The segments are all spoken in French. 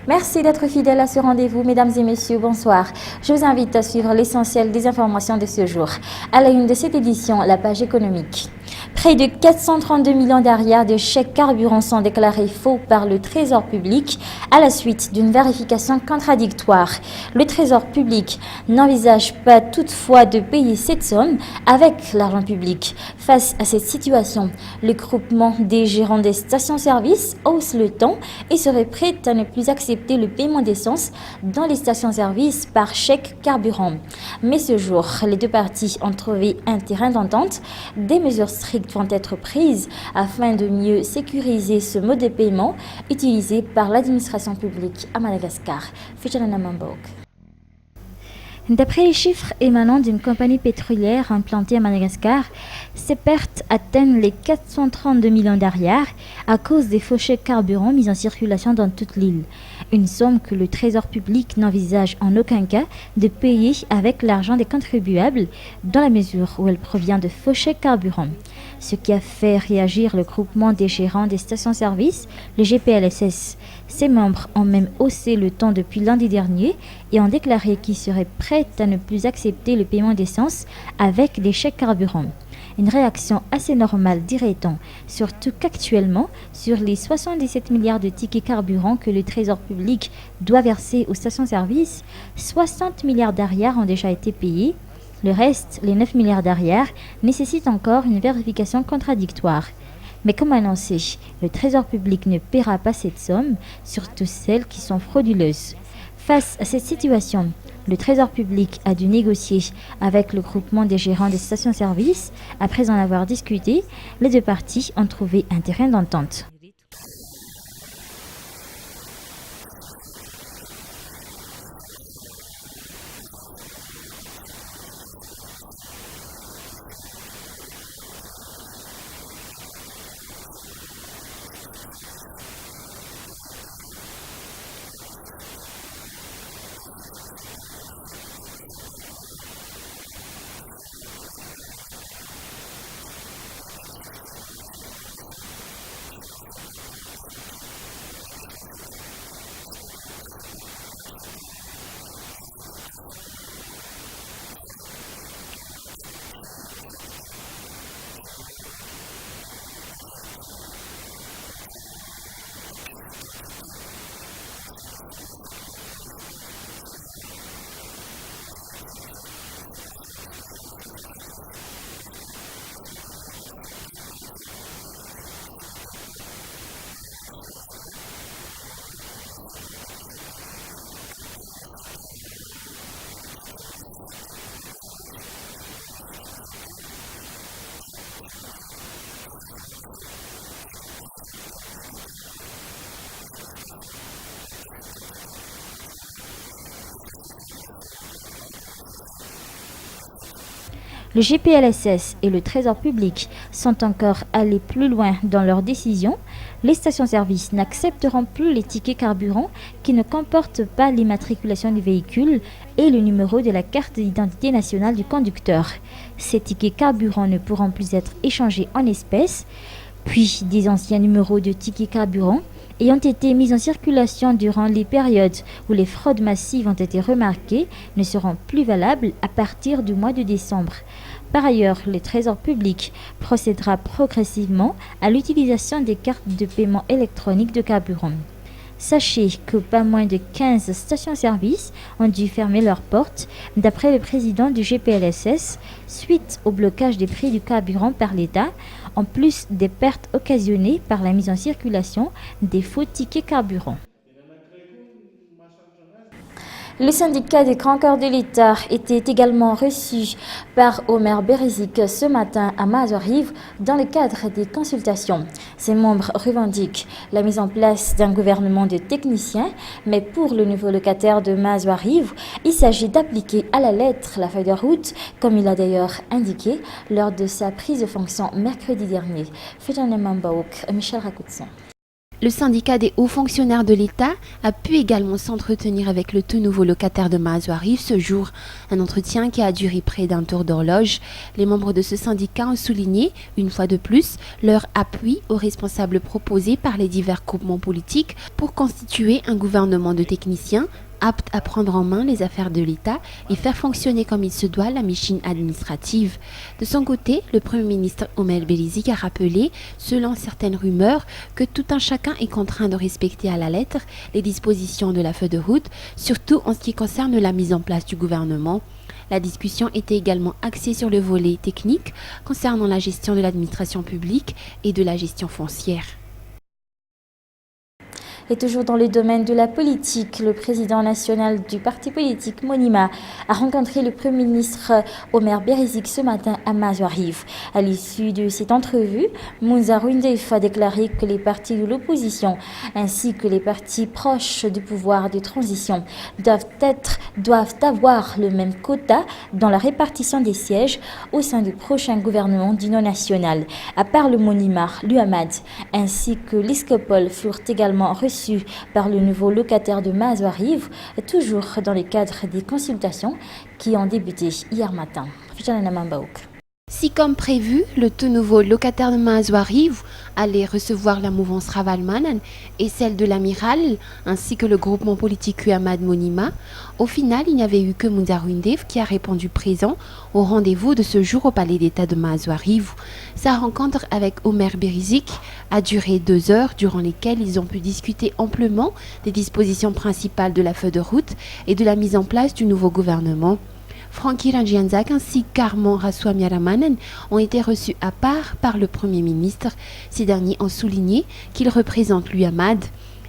Merci d'être fidèles à ce rendez-vous, mesdames et messieurs, bonsoir. Je vous invite à suivre l'essentiel des informations de ce jour. À la une de cette édition, la page économique. Près de 432 millions d'arrières de chèques carburant sont déclarés faux par le Trésor public à la suite d'une vérification contradictoire. Le Trésor public n'envisage pas toutefois de payer cette somme avec l'argent public. Face à cette situation, le groupement des gérants des stations-service hausse le ton et serait prêt à ne plus accepter le paiement d'essence dans les stations-service par chèque carburant. Mais ce jour, les deux parties ont trouvé un terrain d'entente. Des mesures strictes vont être prises afin de mieux sécuriser ce mode de paiement utilisé par l'administration publique à Madagascar. D'après les chiffres émanant d'une compagnie pétrolière implantée à Madagascar, ces pertes atteignent les 432 millions d'arrières à cause des faux chèques carburant mis en circulation dans toute l'île. Une somme que le Trésor public n'envisage en aucun cas de payer avec l'argent des contribuables, dans la mesure où elle provient de faux chèques carburant. Ce qui a fait réagir le groupement des gérants des stations-service, le GPLSS. Ses membres ont même haussé le ton depuis lundi dernier et ont déclaré qu'ils seraient prêts à ne plus accepter le paiement d'essence avec des chèques carburants. Une réaction assez normale, dirait-on, surtout qu'actuellement, sur les 77 milliards de tickets carburants que le Trésor public doit verser aux stations-service, 60 milliards d'arrières ont déjà été payés. Le reste, les 9 milliards d'arrières, nécessitent encore une vérification contradictoire. Mais comme annoncé, le Trésor public ne paiera pas cette somme, surtout celles qui sont frauduleuses. Face à cette situation, le Trésor public a dû négocier avec le groupement des gérants des stations-service. Après en avoir discuté, les deux parties ont trouvé un terrain d'entente. Le GPLSS et le Trésor public sont encore allés plus loin dans leur décision. Les stations-service n'accepteront plus les tickets carburant qui ne comportent pas l'immatriculation du véhicule et le numéro de la carte d'identité nationale du conducteur. Ces tickets carburant ne pourront plus être échangés en espèces, puis des anciens numéros de tickets carburant ayant été mis en circulation durant les périodes où les fraudes massives ont été remarquées ne seront plus valables à partir du mois de décembre. Par ailleurs, le Trésor public procédera progressivement à l'utilisation des cartes de paiement électronique de carburant. Sachez que pas moins de 15 stations-service ont dû fermer leurs portes, d'après le président du GPLSS, suite au blocage des prix du carburant par l'État, en plus des pertes occasionnées par la mise en circulation des faux tickets carburant. Le syndicat des grands corps de l'État était également reçu par Omer Berizik ce matin à Mazorive dans le cadre des consultations. Ses membres revendiquent la mise en place d'un gouvernement de techniciens, mais pour le nouveau locataire de Mazorive, il s'agit d'appliquer à la lettre la feuille de route, comme il a d'ailleurs indiqué lors de sa prise de fonction mercredi dernier. Michel Rakoutsan. Le syndicat des hauts fonctionnaires de l'État a pu également s'entretenir avec le tout nouveau locataire de Mazoarive ce jour, un entretien qui a duré près d'un tour d'horloge. Les membres de ce syndicat ont souligné, une fois de plus, leur appui aux responsables proposés par les divers groupements politiques pour constituer un gouvernement de techniciens apte à prendre en main les affaires de l'État et faire fonctionner comme il se doit la machine administrative. De son côté, le Premier ministre Omer Belizik a rappelé, selon certaines rumeurs, que tout un chacun est contraint de respecter à la lettre les dispositions de la feuille de route, surtout en ce qui concerne la mise en place du gouvernement. La discussion était également axée sur le volet technique concernant la gestion de l'administration publique et de la gestion foncière. Et toujours dans le domaine de la politique, le président national du parti politique Monima a rencontré le Premier ministre Omer Berizik ce matin à Mazoarive. À l'issue de cette entrevue, Mounza Roundef a déclaré que les partis de l'opposition ainsi que les partis proches du pouvoir de transition doivent avoir le même quota dans la répartition des sièges au sein du prochain gouvernement d'union nationale. À part le Monima, l'UAMAD ainsi que l'Escopol furent également reçus par le nouveau locataire de Mazoarive, toujours dans le cadre des consultations qui ont débuté hier matin. Si comme prévu, le tout nouveau locataire de Mazoarive allait recevoir la mouvance Ravalmanan et celle de l'amiral, ainsi que le groupement politique UAMAD Monima, au final, il n'y avait eu que Mounza Roundef qui a répondu présent au rendez-vous de ce jour au palais d'État de Mazoarive. Sa rencontre avec Omer Berizik a duré 2 heures, durant lesquelles ils ont pu discuter amplement des dispositions principales de la feuille de route et de la mise en place du nouveau gouvernement. Francky Rangianzak ainsi qu'Armand Raswamy-Ramanan ont été reçus à part par le Premier ministre. Ces derniers ont souligné qu'ils représentent l'UAMAD.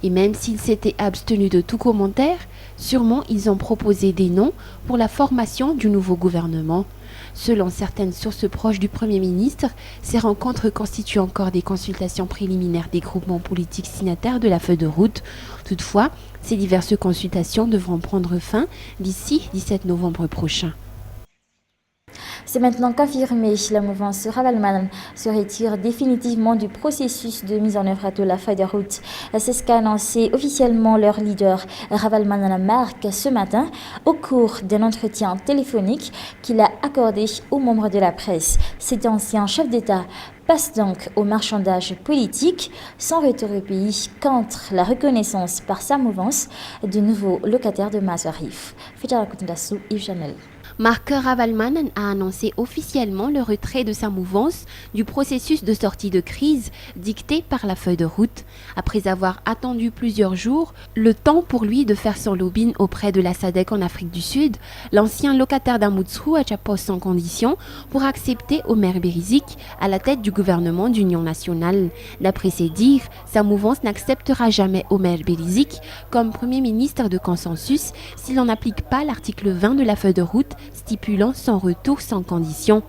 Et même s'ils s'étaient abstenus de tout commentaire, sûrement ils ont proposé des noms pour la formation du nouveau gouvernement. Selon certaines sources proches du Premier ministre, ces rencontres constituent encore des consultations préliminaires des groupements politiques signataires de la feuille de route. Toutefois, ces diverses consultations devront prendre fin d'ici 17 novembre prochain. C'est maintenant confirmé, la mouvance Ravalmanan se retire définitivement du processus de mise en œuvre de la feuille de route. C'est ce qu'a annoncé officiellement leur leader Ravalmanan Marc ce matin au cours d'un entretien téléphonique qu'il a accordé aux membres de la presse. Cet ancien chef d'État passe donc au marchandage politique sans retour au pays contre la reconnaissance par sa mouvance du nouveau locataire de Mazoarive. Yves Janel. Marc Ravalmanan a annoncé officiellement le retrait de sa mouvance du processus de sortie de crise dicté par la feuille de route. Après avoir attendu plusieurs jours, le temps pour lui de faire son lobbying auprès de la SADC en Afrique du Sud, l'ancien locataire d'Amoutsrou a déjà posé sans condition pour accepter Omer Berizik à la tête du gouvernement d'union nationale. D'après ses dires, sa mouvance n'acceptera jamais Omer Berizik comme Premier ministre de consensus s'il n'en applique pas l'article 20 de la feuille de route stipulant son retour sans condition.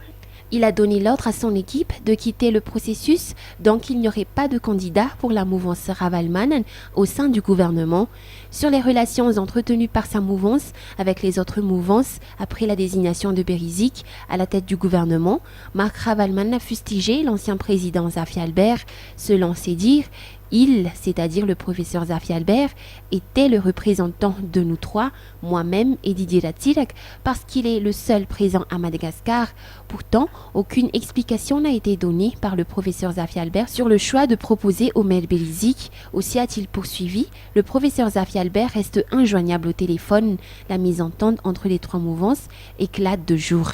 Il a donné l'ordre à son équipe de quitter le processus, donc il n'y aurait pas de candidat pour la mouvance Ravalmanan au sein du gouvernement. Sur les relations entretenues par sa mouvance avec les autres mouvances après la désignation de Berizik à la tête du gouvernement, Marc Ravalmanan a fustigé l'ancien président Zafi Albert. Selon ses dires, il, c'est-à-dire le professeur Zafi Albert, était le représentant de nous trois, moi-même et Didier Ratsirek, parce qu'il est le seul présent à Madagascar. Pourtant, aucune explication n'a été donnée par le professeur Zafi Albert sur le choix de proposer Omer Berizik. Aussi a-t-il poursuivi, le professeur Zafi Albert reste injoignable au téléphone. La mésentente entre les trois mouvances éclate de jour.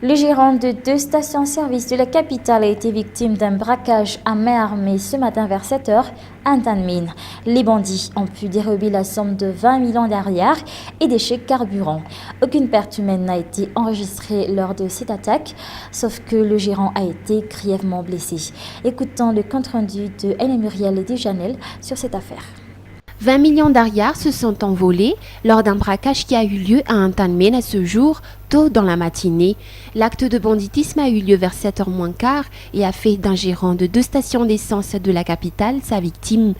Le gérant de 2 stations-service de la capitale a été victime d'un braquage à main armée ce matin vers 7 heures à Ntanmin. Les bandits ont pu dérober la somme de 20 millions d'arrières et des chèques carburant. Aucune perte humaine n'a été enregistrée lors de cette attaque, sauf que le gérant a été grièvement blessé. Écoutons le compte-rendu de Hélène Muriel et de Janel sur cette affaire. 20 millions d'ariars se sont envolés lors d'un braquage qui a eu lieu à Ntanmin à ce jour, tôt dans la matinée. L'acte de banditisme a eu lieu vers 7h moins quart et a fait d'un gérant de 2 stations d'essence de la capitale sa victime.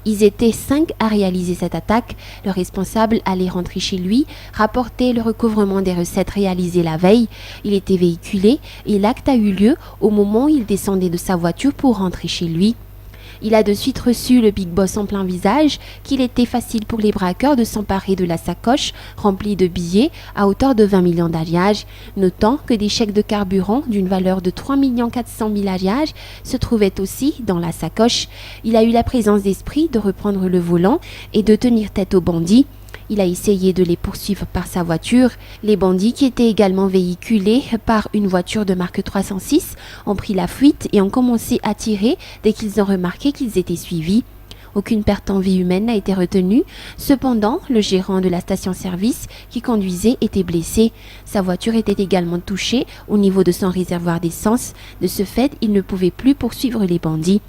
Ils étaient 5 à réaliser cette attaque. Le responsable allait rentrer chez lui, rapporter le recouvrement des recettes réalisées la veille. Il était véhiculé et l'acte a eu lieu au moment où il descendait de sa voiture pour rentrer chez lui. Il a de suite reçu le Big Boss en plein visage qu'il était facile pour les braqueurs de s'emparer de la sacoche remplie de billets à hauteur de 20 millions d'alliages, notant que des chèques de carburant d'une valeur de 3 400 000 alliages se trouvaient aussi dans la sacoche. Il a eu la présence d'esprit de reprendre le volant et de tenir tête aux bandits. Il a essayé de les poursuivre par sa voiture. Les bandits, qui étaient également véhiculés par une voiture de marque 306, ont pris la fuite et ont commencé à tirer dès qu'ils ont remarqué qu'ils étaient suivis. Aucune perte en vie humaine n'a été retenue. Cependant, le gérant de la station-service qui conduisait était blessé. Sa voiture était également touchée au niveau de son réservoir d'essence. De ce fait, il ne pouvait plus poursuivre les bandits.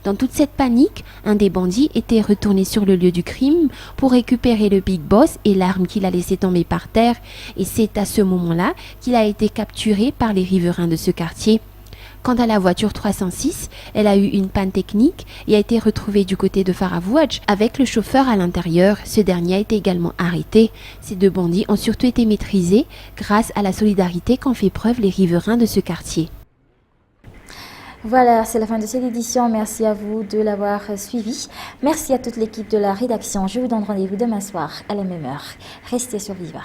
Dans toute cette panique, un des bandits était retourné sur le lieu du crime pour récupérer le Big Boss et l'arme qu'il a laissé tomber par terre. Et c'est à ce moment-là qu'il a été capturé par les riverains de ce quartier. Quant à la voiture 306, elle a eu une panne technique et a été retrouvée du côté de Faravouadj avec le chauffeur à l'intérieur. Ce dernier a été également arrêté. Ces deux bandits ont surtout été maîtrisés grâce à la solidarité qu'ont fait preuve les riverains de ce quartier. Voilà, c'est la fin de cette édition. Merci à vous de l'avoir suivi. Merci à toute l'équipe de la rédaction. Je vous donne rendez-vous demain soir à la même heure. Restez sur Viva.